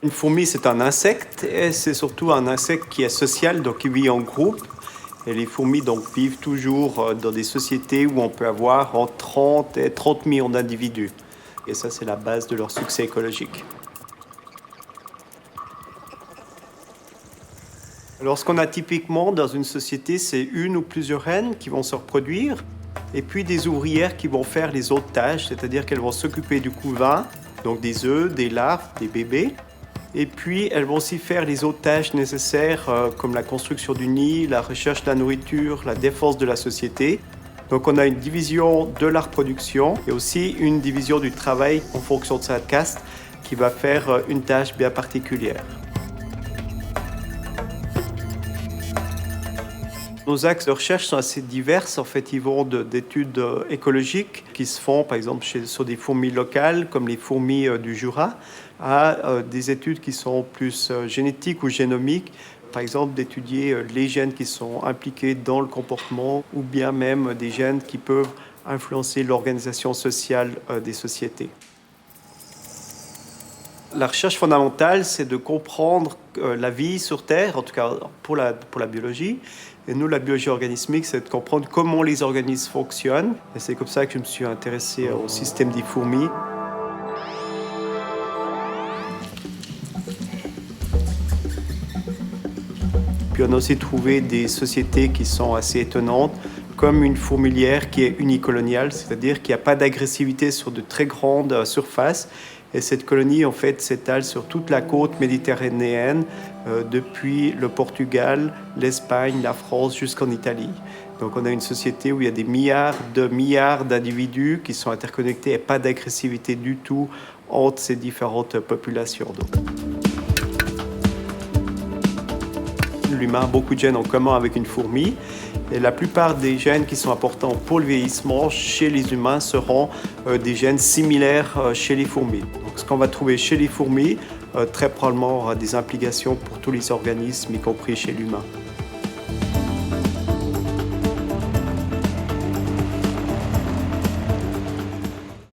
Une fourmi, c'est un insecte et c'est surtout un insecte qui est social, donc qui vit en groupe. Et les fourmis donc, vivent toujours dans des sociétés où on peut avoir entre 30 et 30 millions d'individus. Et ça, c'est la base de leur succès écologique. Alors, ce qu'on a typiquement dans une société, c'est une ou plusieurs reines qui vont se reproduire, et puis des ouvrières qui vont faire les autres tâches, c'est-à-dire qu'elles vont s'occuper du couvain, donc des œufs, des larves, des bébés. Et puis, elles vont aussi faire les autres tâches nécessaires, comme la construction du nid, la recherche de la nourriture, la défense de la société. Donc, on a une division de la reproduction et aussi une division du travail en fonction de sa caste qui va faire une tâche bien particulière. Nos axes de recherche sont assez divers. En fait, ils vont d'études écologiques qui se font, par exemple, sur des fourmis locales, comme les fourmis du Jura, à des études qui sont plus génétiques ou génomiques, par exemple, d'étudier les gènes qui sont impliqués dans le comportement ou bien même des gènes qui peuvent influencer l'organisation sociale des sociétés. La recherche fondamentale, c'est de comprendre la vie sur Terre, en tout cas pour la biologie. Et nous, la biologie organismique, c'est de comprendre comment les organismes fonctionnent. Et c'est comme ça que je me suis intéressé au système des fourmis. Puis on a aussi trouvé des sociétés qui sont assez étonnantes, comme une fourmilière qui est unicoloniale, c'est-à-dire qu'il n'y a pas d'agressivité sur de très grandes surfaces. Et cette colonie, en fait, s'étale sur toute la côte méditerranéenne, depuis le Portugal, l'Espagne, la France, jusqu'en Italie. Donc on a une société où il y a des milliards d'individus qui sont interconnectés et pas d'agressivité du tout entre ces différentes populations. L'humain a beaucoup de gènes en commun avec une fourmi. Et la plupart des gènes qui sont importants pour le vieillissement chez les humains seront des gènes similaires chez les fourmis. Donc, ce qu'on va trouver chez les fourmis, très probablement aura des implications pour tous les organismes, y compris chez l'humain.